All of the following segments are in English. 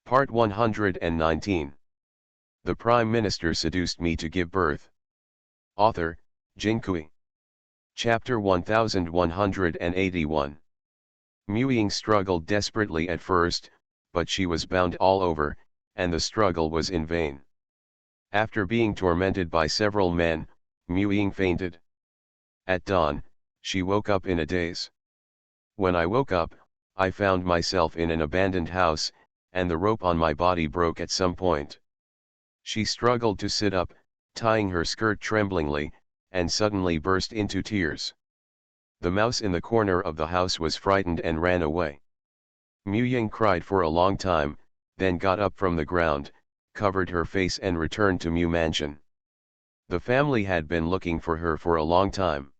Part 119. The Prime Minister seduced me to give birth. Author, Jinkui. Chapter 1181. Muying struggled desperately at first, but she was bound all over, and the struggle was in vain. After being tormented by several men, Muying fainted. At dawn, she woke up in a daze. When I woke up, I found myself in an abandoned house, and the rope on my body broke at some point. She struggled to sit up, tying her skirt tremblingly, and suddenly burst into tears. The mouse in the corner of the house was frightened and ran away. Muying cried for a long time, then got up from the ground, covered her face and returned to Mu Mansion. The family had been looking for her for a long time.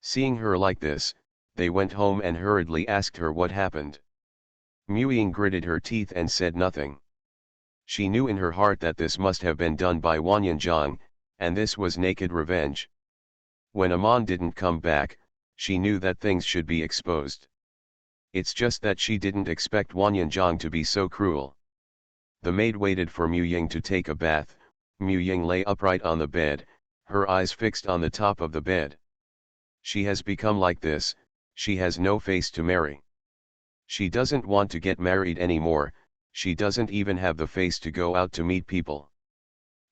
Seeing her like this, they went home and hurriedly asked her what happened. Muying gritted her teeth and said nothing. She knew in her heart that this must have been done by Wanyanjiang, and this was naked revenge. When Amon didn't come back, she knew that things should be exposed. It's just that she didn't expect Wanyanjiang to be so cruel. The maid waited for Muying to take a bath. Muying lay upright on the bed, her eyes fixed on the top of the bed. She has become like this, she has no face to marry. She doesn't want to get married anymore, she doesn't even have the face to go out to meet people.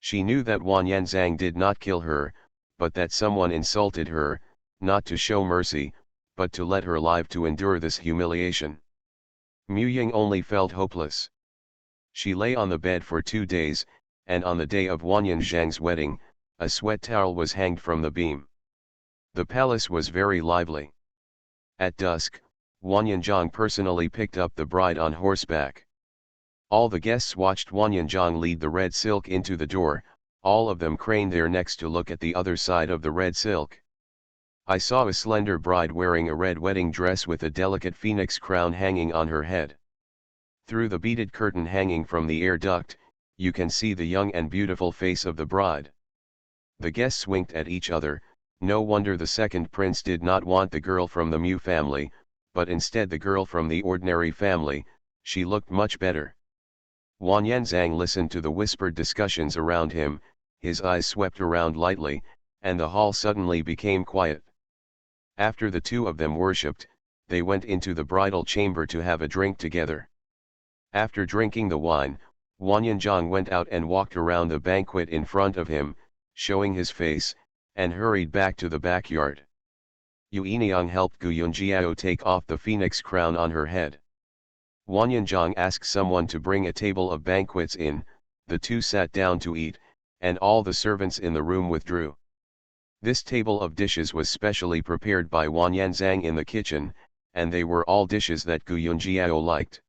She knew that Wanyanjiang did not kill her, but that someone insulted her, not to show mercy, but to let her live to endure this humiliation. Muying only felt hopeless. She lay on the bed for 2 days, and on the day of Wanyanjiang's wedding, a sweat towel was hanged from the beam. The palace was very lively. At dusk, Wanyanjiang personally picked up the bride on horseback. All the guests watched Wanyanjiang lead the red silk into the door, all of them craned their necks to look at the other side of the red silk. I saw a slender bride wearing a red wedding dress with a delicate phoenix crown hanging on her head. Through the beaded curtain hanging from the air duct, you can see the young and beautiful face of the bride. The guests winked at each other. No wonder the second prince did not want the girl from the Mu family, but instead the girl from the ordinary family. She looked much better. Wanyanjiang listened to the whispered discussions around him, his eyes swept around lightly, and the hall suddenly became quiet. After the two of them worshipped, they went into the bridal chamber to have a drink together. After drinking the wine, Wanyanjiang went out and walked around the banquet in front of him, showing his face, and hurried back to the backyard. Yueniang helped Guyunjiao take off the phoenix crown on her head. Wanyanjiang asked someone to bring a table of banquets in, the two sat down to eat, and all the servants in the room withdrew. This table of dishes was specially prepared by Wanyanjiang in the kitchen, and they were all dishes that Guyunjiao liked.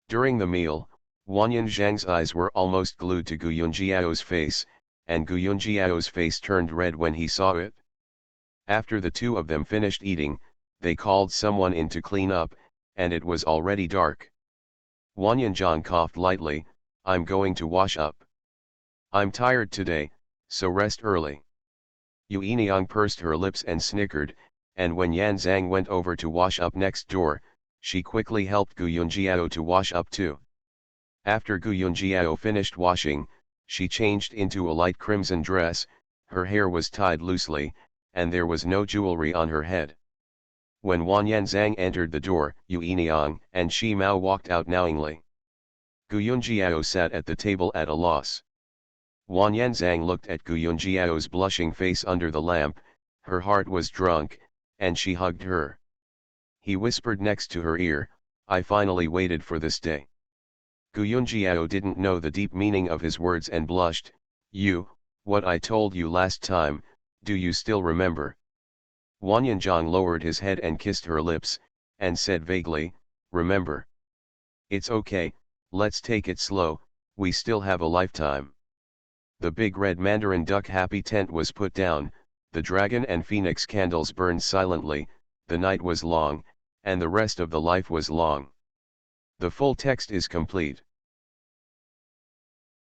During the meal, Wanyanjiang's eyes were almost glued to Guyunjiao's face, and Guyunjiao's face turned red when he saw it. After the two of them finished eating, they called someone in to clean up, and it was already dark. Wanyanjiang coughed lightly, "I'm going to wash up. I'm tired today, so rest early." Yueniang pursed her lips and snickered, and when Yanzang went over to wash up next door, she quickly helped Guyunjiao to wash up too. After Guyunjiao finished washing, she changed into a light crimson dress, her hair was tied loosely, and there was no jewelry on her head. When Wanyanjiang entered the door, Yueniang and Shi Mao walked out knowingly. Guyunjiao sat at the table at a loss. Wanyanjiang looked at Guyunjiao's blushing face under the lamp, her heart was drunk, and she hugged her. He whispered next to her ear, "I finally waited for this day." Guyunjiao didn't know the deep meaning of his words and blushed. What I told you last time, do you still remember?" Wanyanjiang lowered his head and kissed her lips, and said vaguely, "Remember. It's okay, let's take it slow, we still have a lifetime." The big red mandarin duck happy tent was put down, the dragon and phoenix candles burned silently, the night was long, and the rest of the life was long. The full text is complete.